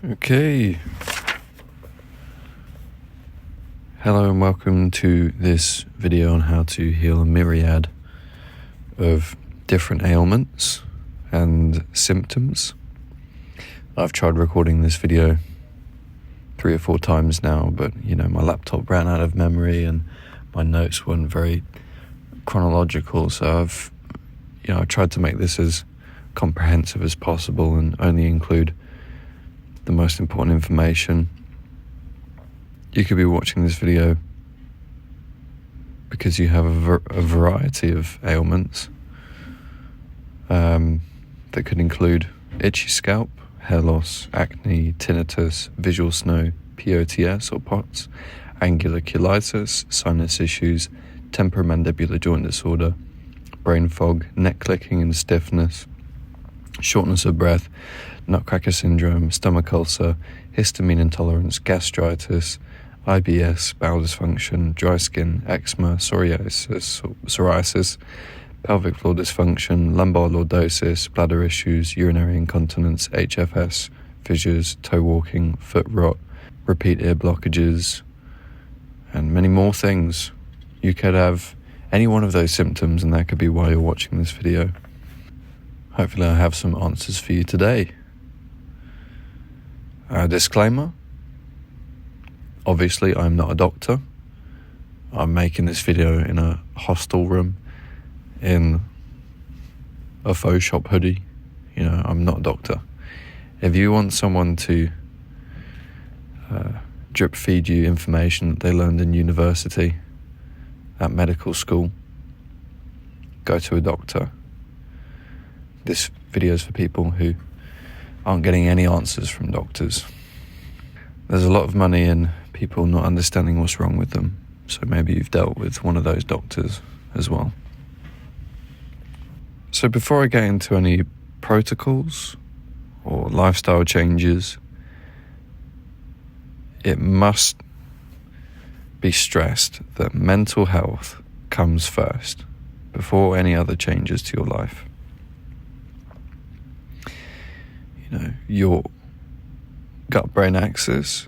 Okay. Hello and welcome to this video on how to heal a myriad of different ailments and symptoms. I've tried recording this video 3 or 4 times now, but my laptop ran out of memory and my notes weren't very chronological, so I've tried to make this as comprehensive as possible and only include the most important information. You could be watching this video because you have a variety of ailments that could include itchy scalp, hair loss, acne, tinnitus, visual snow, POTS or POTS, angular cheilitis, sinus issues, temporomandibular joint disorder, brain fog, neck clicking and stiffness, shortness of breath, nutcracker syndrome, stomach ulcer, histamine intolerance, gastritis, IBS, bowel dysfunction, dry skin, eczema, psoriasis, pelvic floor dysfunction, lumbar lordosis, bladder issues, urinary incontinence, HFS, fissures, toe walking, foot rot, repeat ear blockages, and many more things. You could have any one of those symptoms, and that could be why you're watching this video. Hopefully I have some answers for you today. Disclaimer, obviously I'm not a doctor. I'm making this video in a hostel room in a faux shop hoodie. I'm not a doctor. If you want someone to drip feed you information that they learned in university, at medical school, go to a doctor. This video is for people who aren't getting any answers from doctors. There's a lot of money in people not understanding what's wrong with them, so maybe you've dealt with one of those doctors as well. So before I get into any protocols or lifestyle changes, it must be stressed that mental health comes first before any other changes to your life. Your gut-brain axis,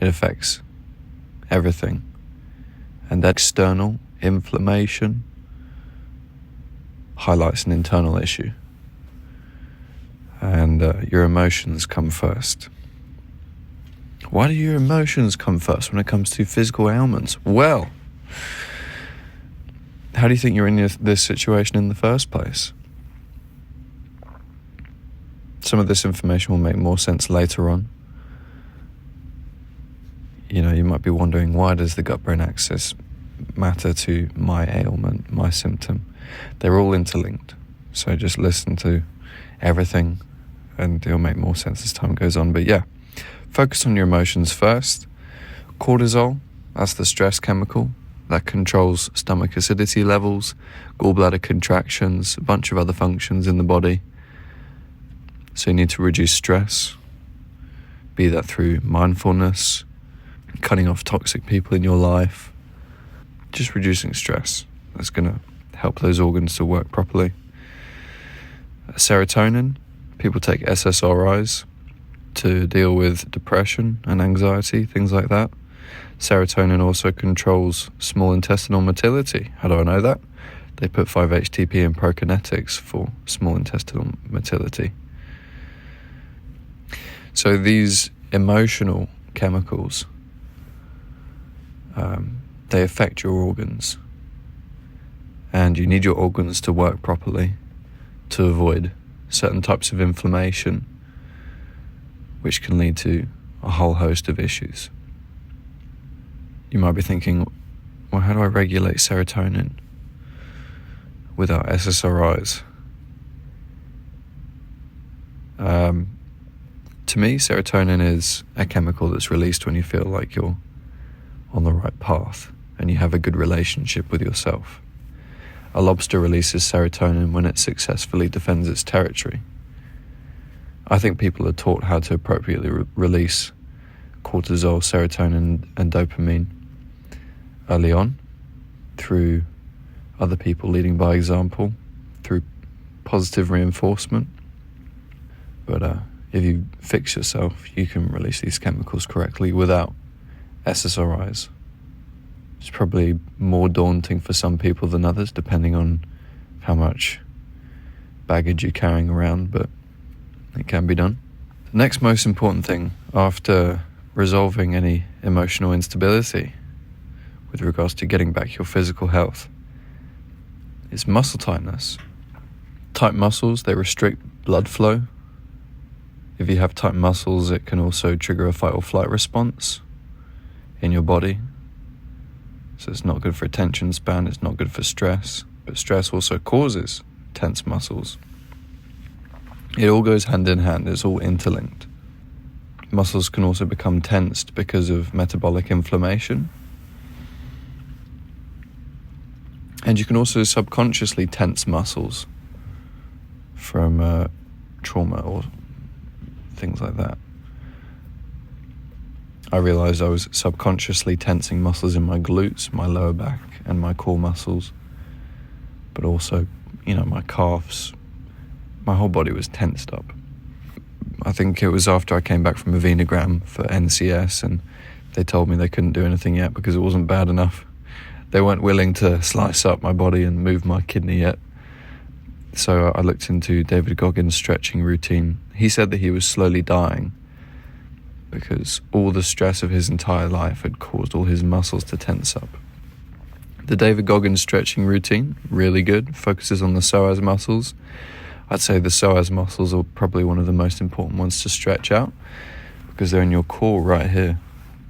it affects everything. And external inflammation highlights an internal issue. And your emotions come first. Why do your emotions come first when it comes to physical ailments? Well, how do you think you're in this situation in the first place? Some of this information will make more sense later on. You might be wondering, why does the gut-brain axis matter to my ailment, my symptom? They're all interlinked. So just listen to everything and it'll make more sense as time goes on. But yeah, focus on your emotions first. Cortisol, that's the stress chemical that controls stomach acidity levels, gallbladder contractions, a bunch of other functions in the body. So you need to reduce stress, be that through mindfulness, cutting off toxic people in your life, just reducing stress. That's going to help those organs to work properly. Serotonin, people take SSRIs to deal with depression and anxiety, things like that. Serotonin also controls small intestinal motility. How do I know that? They put 5-HTP in prokinetics for small intestinal motility. So these emotional chemicals, they affect your organs. And you need your organs to work properly to avoid certain types of inflammation, which can lead to a whole host of issues. You might be thinking, well, how do I regulate serotonin without SSRIs? To me, serotonin is a chemical that's released when you feel like you're on the right path and you have a good relationship with yourself. A lobster releases serotonin when it successfully defends its territory. I think people are taught how to appropriately release cortisol, serotonin, and dopamine early on through other people leading by example, through positive reinforcement. But if you fix yourself, you can release these chemicals correctly without SSRIs. It's probably more daunting for some people than others, depending on how much baggage you're carrying around, but it can be done. The next most important thing after resolving any emotional instability with regards to getting back your physical health is muscle tightness. Tight muscles, they restrict blood flow. If you have tight muscles, it can also trigger a fight or flight response in your body. So it's not good for attention span, it's not good for stress. But stress also causes tense muscles. It all goes hand in hand, it's all interlinked. Muscles can also become tensed because of metabolic inflammation. And you can also subconsciously tense muscles from trauma or things like that. I realized I was subconsciously tensing muscles in my glutes, my lower back, and my core muscles, but also, my calves. My whole body was tensed up. I think it was after I came back from a venogram for NCS, and they told me they couldn't do anything yet because it wasn't bad enough. They weren't willing to slice up my body and move my kidney yet. So I looked into David Goggins' stretching routine. He said that he was slowly dying because all the stress of his entire life had caused all his muscles to tense up. The David Goggins stretching routine, really good, focuses on the psoas muscles. I'd say the psoas muscles are probably one of the most important ones to stretch out because they're in your core right here.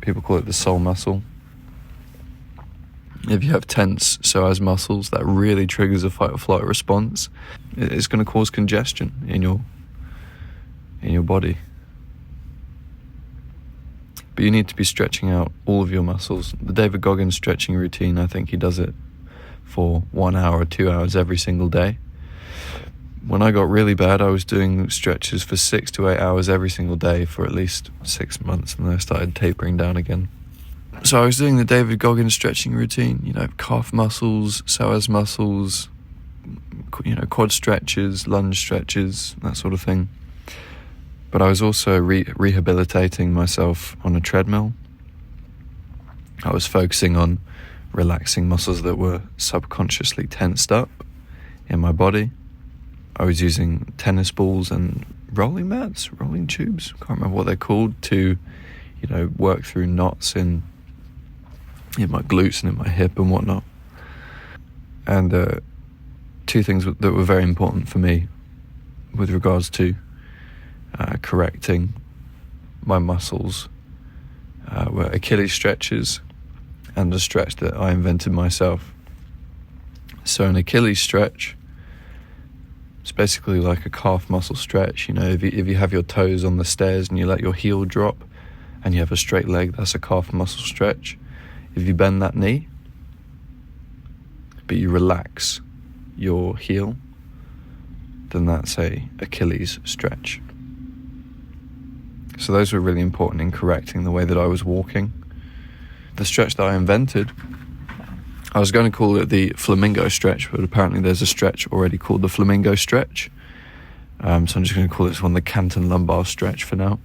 People call it the soul muscle. If you have tense psoas muscles, that really triggers a fight or flight response. It's going to cause congestion in your body. But you need to be stretching out all of your muscles. The David Goggins stretching routine, I think he does it for 1 hour or 2 hours every single day. When I got really bad, I was doing stretches for 6 to 8 hours every single day for at least 6 months, and then I started tapering down again. So I was doing the David Goggins stretching routine, calf muscles, psoas muscles, quad stretches, lunge stretches, that sort of thing. But I was also rehabilitating myself on a treadmill. I was focusing on relaxing muscles that were subconsciously tensed up in my body. I was using tennis balls and rolling mats, rolling tubes, can't remember what they're called, to, work through knots in my glutes and in my hip and whatnot. And two things that were very important for me with regards to correcting my muscles were Achilles stretches and a stretch that I invented myself. So an Achilles stretch, it's basically like a calf muscle stretch. If you have your toes on the stairs and you let your heel drop and you have a straight leg, that's a calf muscle stretch. If you bend that knee, but you relax your heel, then that's a Achilles stretch. So those were really important in correcting the way that I was walking. The stretch that I invented, I was going to call it the Flamingo stretch, but apparently there's a stretch already called the Flamingo stretch. So I'm just going to call this one the Canton lumbar stretch for now.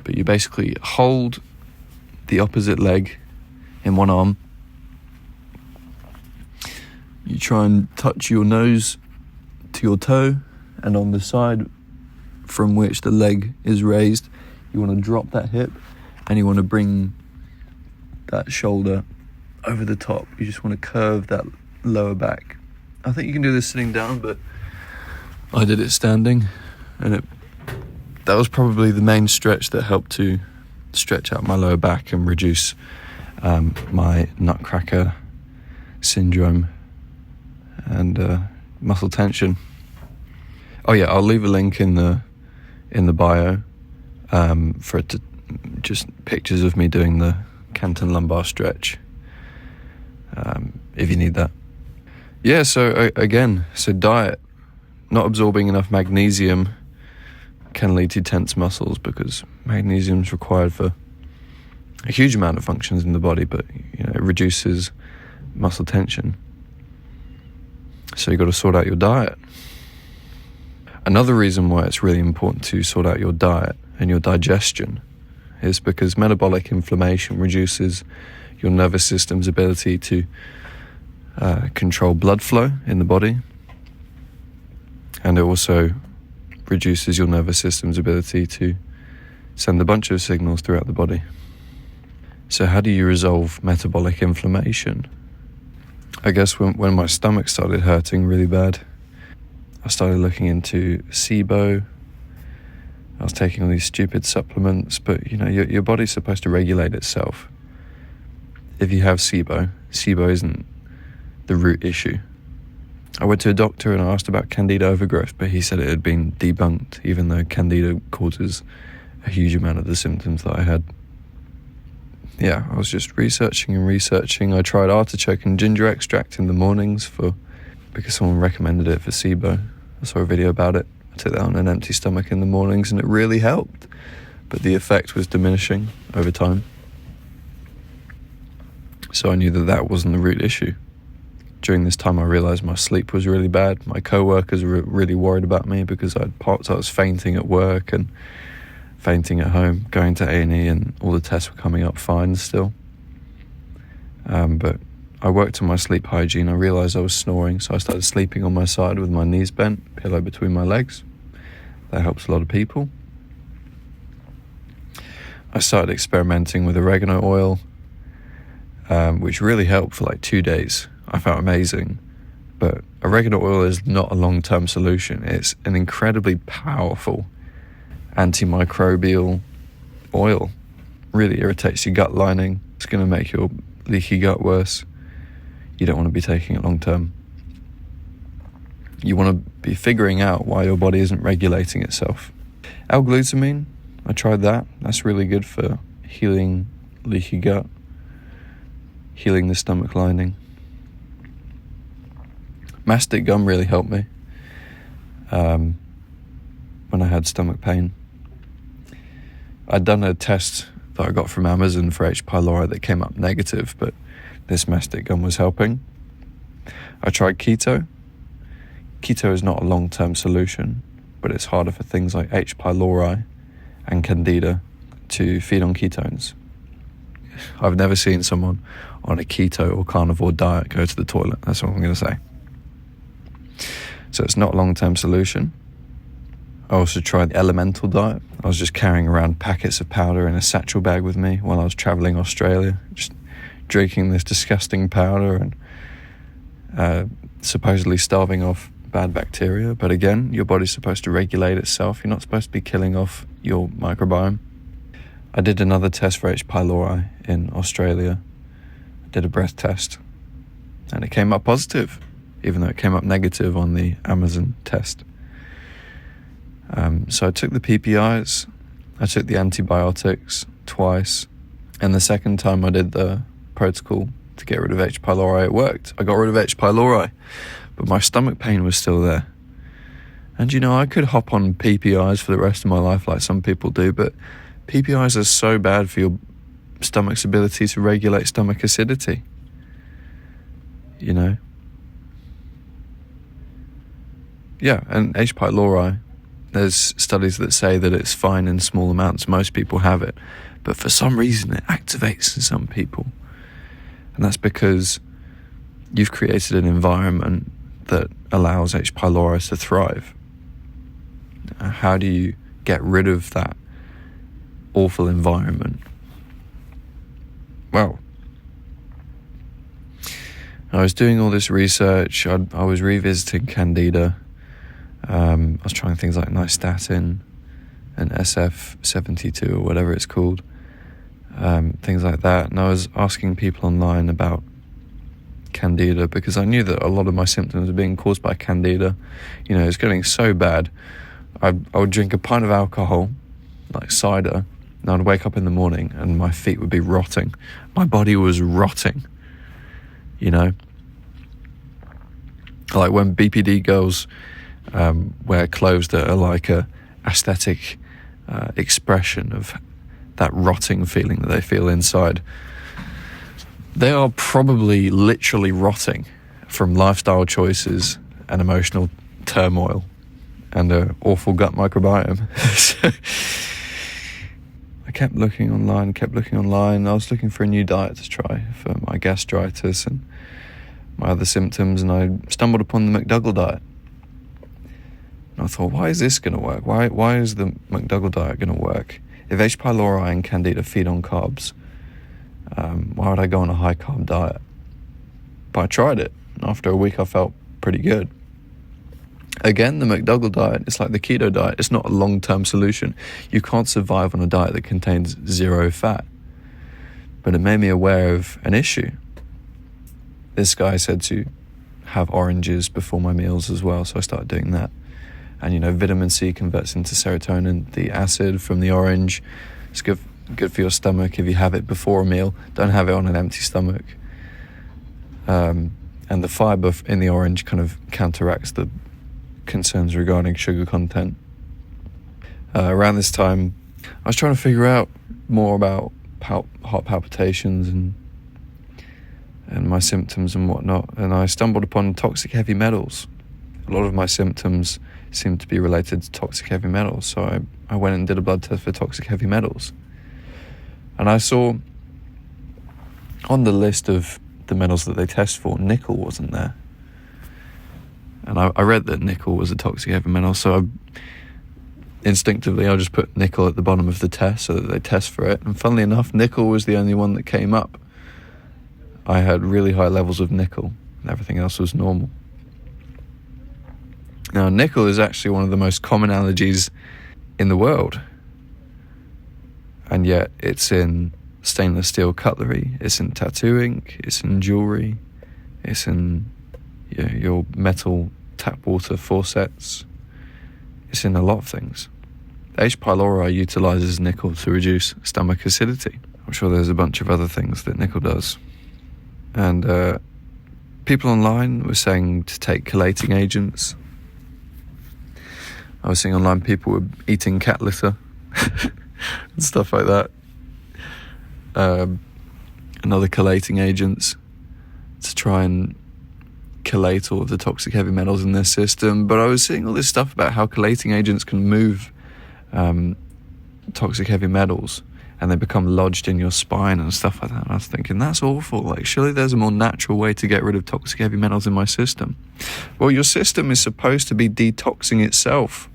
But you basically hold the opposite leg in one arm. You try and touch your nose to your toe, and on the side from which the leg is raised, you want to drop that hip and you want to bring that shoulder over the top. You just want to curve that lower back. I think you can do this sitting down, but I did it standing, and that was probably the main stretch that helped to stretch out my lower back and reduce my nutcracker syndrome and muscle tension. Oh yeah, I'll leave a link in the bio for it to just pictures of me doing the Canton lumbar stretch, if you need that. Yeah, so diet. Not absorbing enough magnesium can lead to tense muscles because magnesium is required for a huge amount of functions in the body, but it reduces muscle tension. So you've got to sort out your diet. Another reason why it's really important to sort out your diet and your digestion is because metabolic inflammation reduces your nervous system's ability to control blood flow in the body, and it also reduces your nervous system's ability to send a bunch of signals throughout the body. So how do you resolve metabolic inflammation? I guess when my stomach started hurting really bad, I started looking into SIBO. I was taking all these stupid supplements, but your body's supposed to regulate itself. If you have SIBO isn't the root issue. I went to a doctor and I asked about candida overgrowth, but he said it had been debunked, even though candida causes a huge amount of the symptoms that I had. Yeah, I was just researching. I tried artichoke and ginger extract in the mornings because someone recommended it for SIBO. I saw a video about it. I took that on an empty stomach in the mornings and it really helped, but the effect was diminishing over time. So I knew that wasn't the root issue. During this time I realised my sleep was really bad. My co-workers were really worried about me because I was fainting at work and fainting at home, going to A&E, and all the tests were coming up fine still. But I worked on my sleep hygiene. I realised I was snoring, so I started sleeping on my side with my knees bent, pillow between my legs. That helps a lot of people. I started experimenting with oregano oil, which really helped for like 2 days. I felt amazing. But oregano oil is not a long-term solution. It's an incredibly powerful antimicrobial oil. Really irritates your gut lining. It's going to make your leaky gut worse. You don't want to be taking it long term. You want to be figuring out why your body isn't regulating itself. L-glutamine, I tried that. That's really good for healing leaky gut, healing the stomach lining. Mastic gum really helped me when I had stomach pain. I'd done a test that I got from Amazon for H. pylori that came up negative, but this mastic gum was helping. I tried keto. Keto is not a long-term solution, but it's harder for things like H. pylori and candida to feed on ketones. I've never seen someone on a keto or carnivore diet go to the toilet. That's what I'm going to say. So it's not a long-term solution. I also tried the elemental diet. I was just carrying around packets of powder in a satchel bag with me while I was traveling Australia, just drinking this disgusting powder and supposedly starving off bad bacteria. But again, your body's supposed to regulate itself. You're not supposed to be killing off your microbiome. I did another test for H. pylori in Australia. I did a breath test and it came up positive, even though it came up negative on the Amazon test. So I took the PPIs, I took the antibiotics twice, and the second time I did the protocol to get rid of H. pylori, it worked. I got rid of H. pylori, but my stomach pain was still there. And I could hop on PPIs for the rest of my life like some people do, but PPIs are so bad for your stomach's ability to regulate stomach acidity. Yeah, and H. pylori, there's studies that say that it's fine in small amounts. Most people have it. But for some reason, it activates in some people. And that's because you've created an environment that allows H. pylori to thrive. How do you get rid of that awful environment? Well, I was doing all this research. I was revisiting candida. I was trying things like nystatin and SF72 or whatever it's called, things like that. And I was asking people online about candida because I knew that a lot of my symptoms were being caused by candida. It's getting so bad. I would drink a pint of alcohol, like cider, and I'd wake up in the morning and my feet would be rotting. My body was rotting, Like when BPD girls wear clothes that are like a aesthetic expression of that rotting feeling that they feel inside. They are probably literally rotting from lifestyle choices and emotional turmoil and an awful gut microbiome. So I kept looking online. I was looking for a new diet to try for my gastritis and my other symptoms, and I stumbled upon the McDougall diet. And I thought, why is this going to work? Why is the McDougall diet going to work? If H. pylori and Candida feed on carbs, why would I go on a high-carb diet? But I tried it, and after a week I felt pretty good. Again, the McDougall diet, it's like the keto diet. It's not a long-term solution. You can't survive on a diet that contains 0 fat. But it made me aware of an issue. This guy said to have oranges before my meals as well, so I started doing that. And vitamin C converts into serotonin. The acid from the orange is good for your stomach if you have it before a meal. Don't have it on an empty stomach. And the fiber in the orange kind of counteracts the concerns regarding sugar content. Around this time, I was trying to figure out more about heart palpitations and my symptoms and whatnot, and I stumbled upon toxic heavy metals. A lot of my symptoms seemed to be related to toxic heavy metals, so I went and did a blood test for toxic heavy metals. And I saw on the list of the metals that they test for, nickel wasn't there. And I read that nickel was a toxic heavy metal, so instinctively I just put nickel at the bottom of the test so that they test for it. And funnily enough, nickel was the only one that came up. I had really high levels of nickel, and everything else was normal. Now, nickel is actually one of the most common allergies in the world. And yet it's in stainless steel cutlery, it's in tattooing, it's in jewelry, it's in your metal tap water faucets, it's in a lot of things. H. pylori utilizes nickel to reduce stomach acidity. I'm sure there's a bunch of other things that nickel does. And people online were saying to take chelating agents. I was seeing online people were eating cat litter and stuff like that. And other chelating agents to try and chelate all of the toxic heavy metals in their system. But I was seeing all this stuff about how chelating agents can move toxic heavy metals, and they become lodged in your spine and stuff like that. And I was thinking, that's awful. Like, surely there's a more natural way to get rid of toxic heavy metals in my system. Well, your system is supposed to be detoxing itself.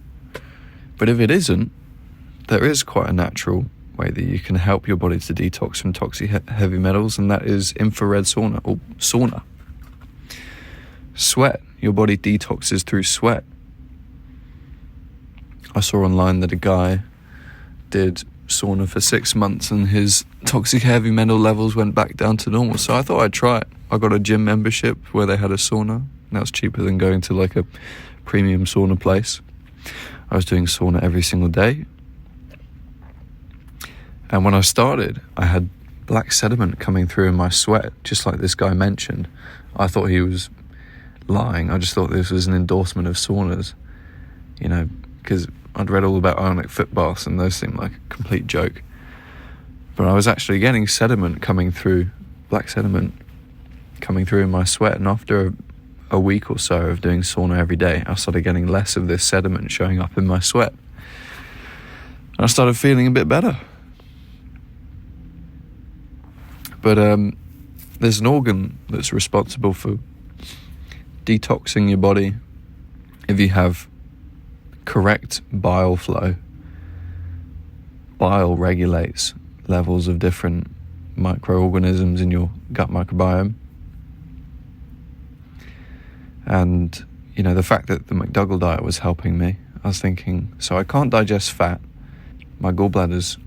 But if it isn't, there is quite a natural way that you can help your body to detox from toxic heavy metals, and that is infrared sauna, or sauna. Sweat. Your body detoxes through sweat. I saw online that a guy did sauna for 6 months and his toxic heavy metal levels went back down to normal. So I thought I'd try it. I got a gym membership where they had a sauna. That was cheaper than going to like a premium sauna place. I was doing sauna every single day. And when I started, I had black sediment coming through in my sweat, just like this guy mentioned. I thought he was lying. I just thought this was an endorsement of saunas, because I'd read all about ionic foot baths and those seemed like a complete joke. But I was actually getting sediment coming through, black sediment coming through in my sweat. And after a week or so of doing sauna every day, I started getting less of this sediment showing up in my sweat. And I started feeling a bit better. But there's an organ that's responsible for detoxing your body if you have correct bile flow. Bile regulates levels of different microorganisms in your gut microbiome. And, the fact that the McDougall diet was helping me, I was thinking, so I can't digest fat. My gallbladder's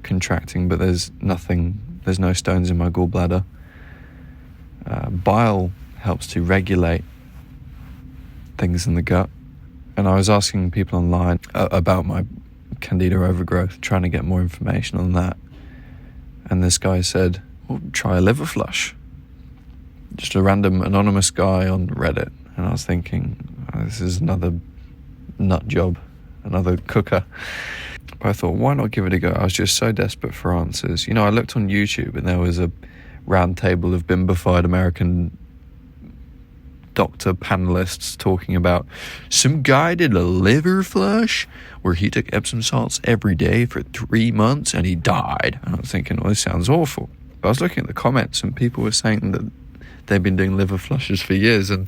contracting, but there's no stones in my gallbladder. Bile helps to regulate things in the gut. And I was asking people online about my candida overgrowth, trying to get more information on that. And this guy said, well, try a liver flush. Just a random anonymous guy on Reddit. And I was thinking, this is another nut job, another cooker. But I thought, why not give it a go? I was just so desperate for answers. I looked on YouTube and there was a round table of bimbofied American doctor panelists talking about some guy did a liver flush where he took Epsom salts every day for 3 months and he died. And I was thinking, well, this sounds awful. But I was looking at the comments and people were saying that they've been doing liver flushes for years and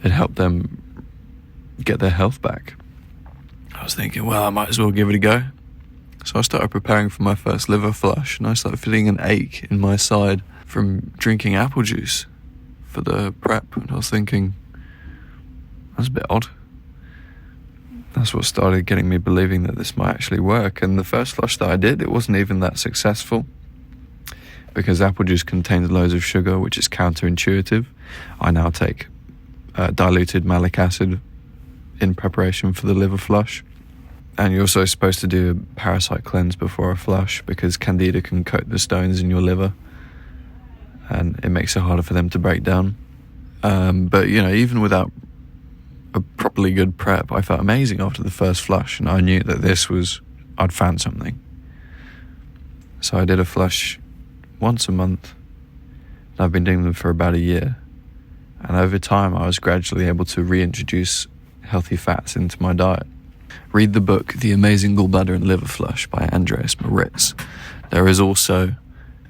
it helped them get their health back. I was thinking, well, I might as well give it a go. So I started preparing for my first liver flush and I started feeling an ache in my side from drinking apple juice for the prep. And I was thinking, that's a bit odd. That's what started getting me believing that this might actually work. And the first flush that I did, it wasn't even that successful because apple juice contains loads of sugar, which is counterintuitive. I now take diluted malic acid in preparation for the liver flush. And you're also supposed to do a parasite cleanse before a flush because candida can coat the stones in your liver and it makes it harder for them to break down. But, you know, even without a properly good prep, I felt amazing after the first flush and I knew that I'd found something. So I did a flush once a month and I've been doing them for about a year. And over time, I was gradually able to reintroduce healthy fats into my diet. Read the book, The Amazing Gallbladder and Liver Flush by Andreas Moritz. There is also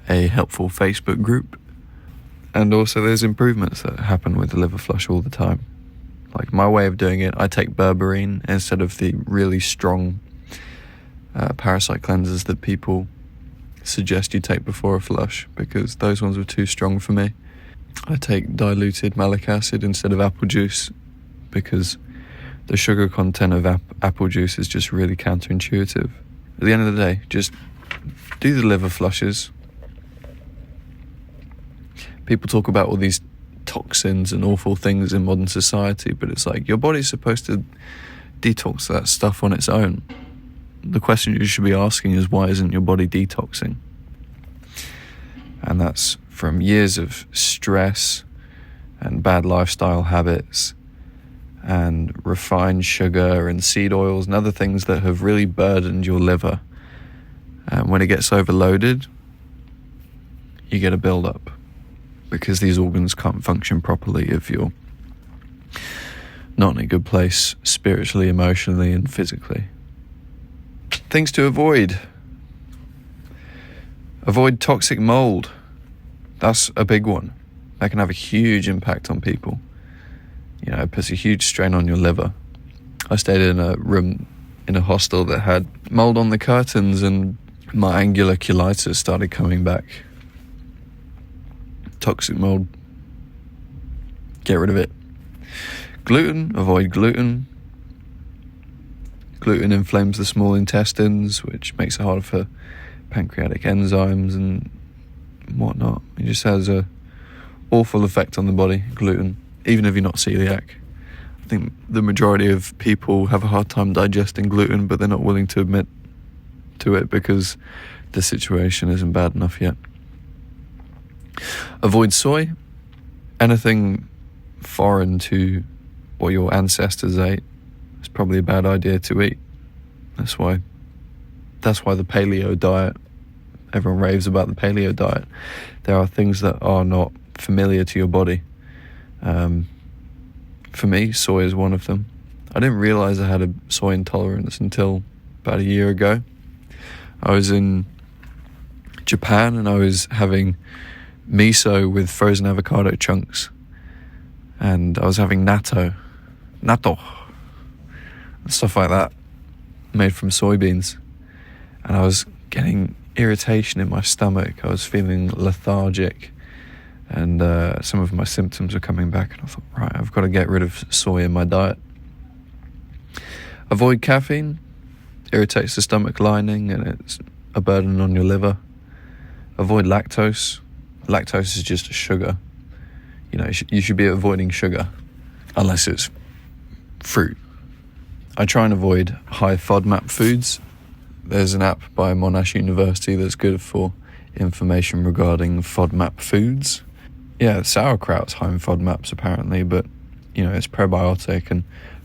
a helpful Facebook group. And also there's improvements that happen with the liver flush all the time. Like my way of doing it, I take berberine instead of the really strong parasite cleansers that people suggest you take before a flush because those ones were too strong for me. I take diluted malic acid instead of apple juice because the sugar content of apple juice is just really counterintuitive. At the end of the day, just do the liver flushes. People talk about all these toxins and awful things in modern society, but it's like your body's supposed to detox that stuff on its own. The question you should be asking is, why isn't your body detoxing? And that's from years of stress and bad lifestyle habits and refined sugar and seed oils and other things that have really burdened your liver. And when it gets overloaded, you get a buildup because these organs can't function properly if you're not in a good place spiritually, emotionally, and physically. Things to avoid. Avoid toxic mold. That's a big one. That can have a huge impact on people. You know, it puts a huge strain on your liver. I stayed in a room in a hostel that had mold on the curtains and my angular cheilitis started coming back. Toxic mold. Get rid of it. Gluten. Avoid gluten. Gluten inflames the small intestines, which makes it harder for pancreatic enzymes and whatnot. It just has a awful effect on the body, gluten, even if you're not celiac. I think the majority of people have a hard time digesting gluten, but they're not willing to admit to it because the situation isn't bad enough yet. Avoid soy. Anything foreign to what your ancestors ate is probably a bad idea to eat. That's why the paleo diet, everyone raves about the paleo diet. There are things that are not familiar to your body. For me, soy is one of them. I didn't realize I had a soy intolerance until about a year ago. I was in Japan and I was having miso with frozen avocado chunks, and I was having natto, stuff like that, made from soybeans, and I was getting irritation in my stomach. I was feeling lethargic, and some of my symptoms were coming back, and I thought, right, I've got to get rid of soy in my diet. Avoid caffeine. Irritates the stomach lining and it's a burden on your liver. Avoid lactose. Lactose is just a sugar. You know, you should be avoiding sugar unless it's fruit. I try and avoid high FODMAP foods. There's an app by Monash University that's good for information regarding FODMAP foods. Yeah, sauerkraut's high in FODMAPs apparently, but you know, it's probiotic, and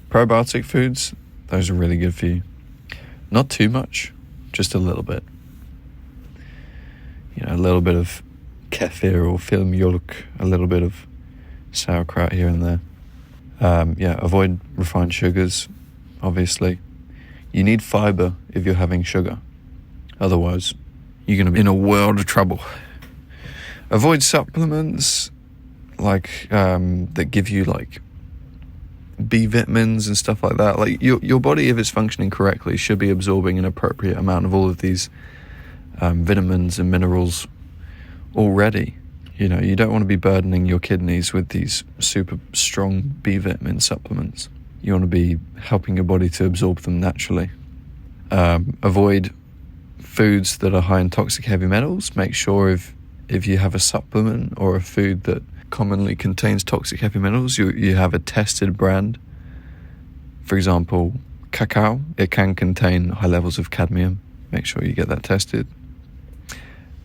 probiotic foods, those are really good for you. Not too much, just a little bit. You know, a little bit of kefir or filmjölk, a little bit of sauerkraut here and there. Avoid refined sugars, obviously. You need fiber if you're having sugar. Otherwise, you're going to be in a world of trouble. Avoid supplements like that give you like B vitamins and stuff like that. Like your body, if it's functioning correctly, should be absorbing an appropriate amount of all of these vitamins and minerals already. You know, you don't want to be burdening your kidneys with these super strong B vitamin supplements. You want to be helping your body to absorb them naturally. Avoid foods that are high in toxic heavy metals. Make sure if you have a supplement or a food that commonly contains toxic heavy metals, you have a tested brand. For example, cacao, it can contain high levels of cadmium. Make sure you get that tested.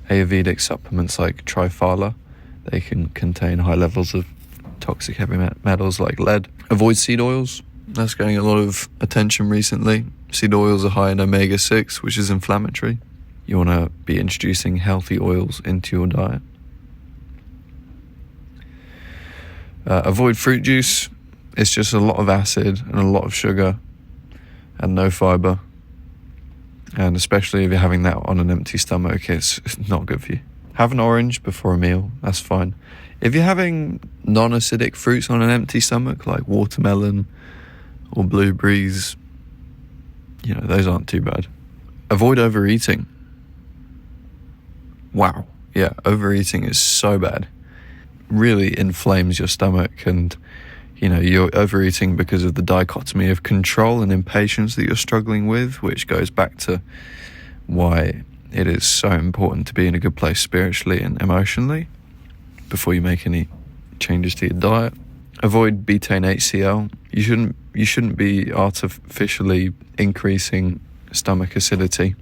Ayurvedic supplements like triphala, they can contain high levels of toxic heavy metals like lead. Avoid seed oils. That's getting a lot of attention recently. Seed oils are high in omega-6, which is inflammatory. You want to be introducing healthy oils into your diet. Avoid fruit juice. It's just a lot of acid and a lot of sugar and no fiber. And especially if you're having that on an empty stomach, it's not good for you. Have an orange before a meal, that's fine. If you're having non-acidic fruits on an empty stomach, like watermelon or blueberries, you know, those aren't too bad. Avoid overeating. Wow, yeah, overeating is so bad. Really inflames your stomach, and you know, you're overeating because of the dichotomy of control and impatience that you're struggling with, which goes back to why it is so important to be in a good place spiritually and emotionally before you make any changes to your diet. Avoid betaine HCl. You shouldn't be artificially increasing stomach acidity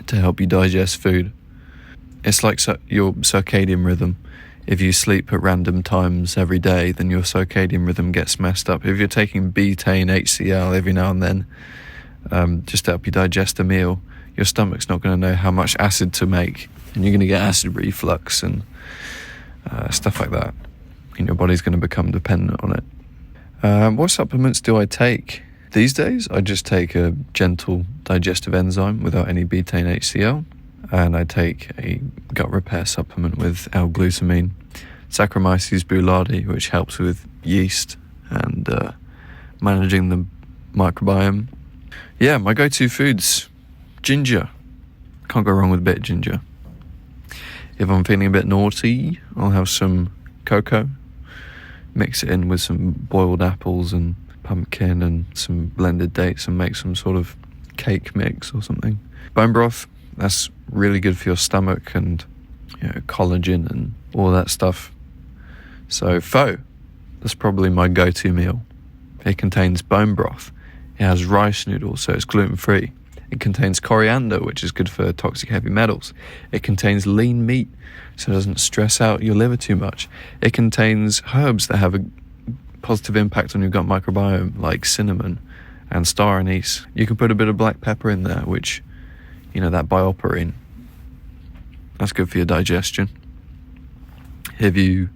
to help you digest food. It's like your circadian rhythm. If you sleep at random times every day, then your circadian rhythm gets messed up. If you're taking betaine HCl every now and then, just to help you digest a meal, your stomach's not going to know how much acid to make, and you're going to get acid reflux and stuff like that. And your body's going to become dependent on it. What supplements do I take? These days, I just take a gentle digestive enzyme without any betaine HCl. And I take a gut repair supplement with L-glutamine, Saccharomyces boulardii, which helps with yeast and managing the microbiome. Yeah, my go-to foods, ginger. Can't go wrong with a bit of ginger. If I'm feeling a bit naughty, I'll have some cocoa, mix it in with some boiled apples and pumpkin and some blended dates and make some sort of cake mix or something. Bone broth. That's really good for your stomach and, you know, collagen and all that stuff. So pho, that's probably my go-to meal. It contains bone broth. It has rice noodles, so it's gluten-free. It contains coriander, which is good for toxic heavy metals. It contains lean meat, so it doesn't stress out your liver too much. It contains herbs that have a positive impact on your gut microbiome, like cinnamon and star anise. You can put a bit of black pepper in there, which, you know, that bioperine, that's good for your digestion. If you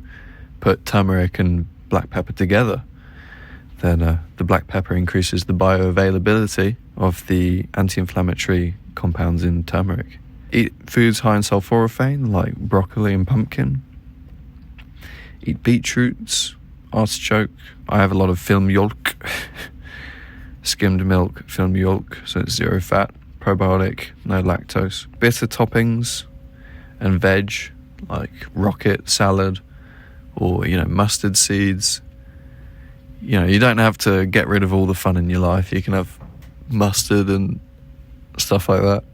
put turmeric and black pepper together, then the black pepper increases the bioavailability of the anti-inflammatory compounds in turmeric. Eat foods high in sulforaphane, like broccoli and pumpkin. Eat beetroots, artichoke. I have a lot of filmjölk, skimmed milk, filmjölk, so it's zero fat. Probiotic, no lactose. Bitter toppings and veg like rocket salad or, you know, mustard seeds. You know, you don't have to get rid of all the fun in your life. You can have mustard and stuff like that.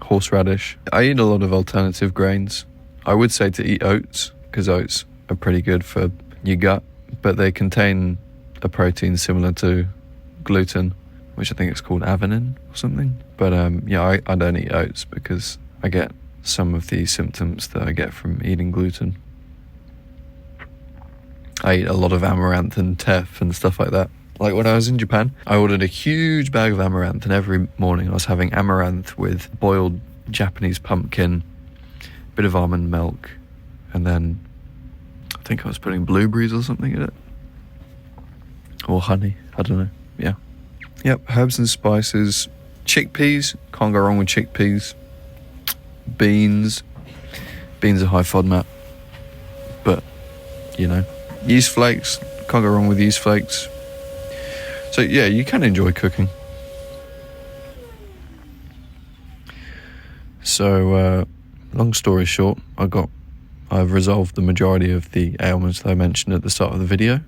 Horseradish. I eat a lot of alternative grains. I would say to eat oats, because oats are pretty good for your gut, but they contain a protein similar to gluten, which I think it's called avenin or something. But I don't eat oats because I get some of the symptoms that I get from eating gluten. I eat a lot of amaranth and teff and stuff like that. Like when I was in Japan, I ordered a huge bag of amaranth, and every morning I was having amaranth with boiled Japanese pumpkin, bit of almond milk, and then I think I was putting blueberries or something in it. Or honey, I don't know. Yeah. Yep, herbs and spices. Chickpeas, can't go wrong with chickpeas. Beans are high FODMAP. But, you know, yeast flakes, can't go wrong with yeast flakes. So yeah, you can enjoy cooking. So, long story short, I've resolved the majority of the ailments that I mentioned at the start of the video.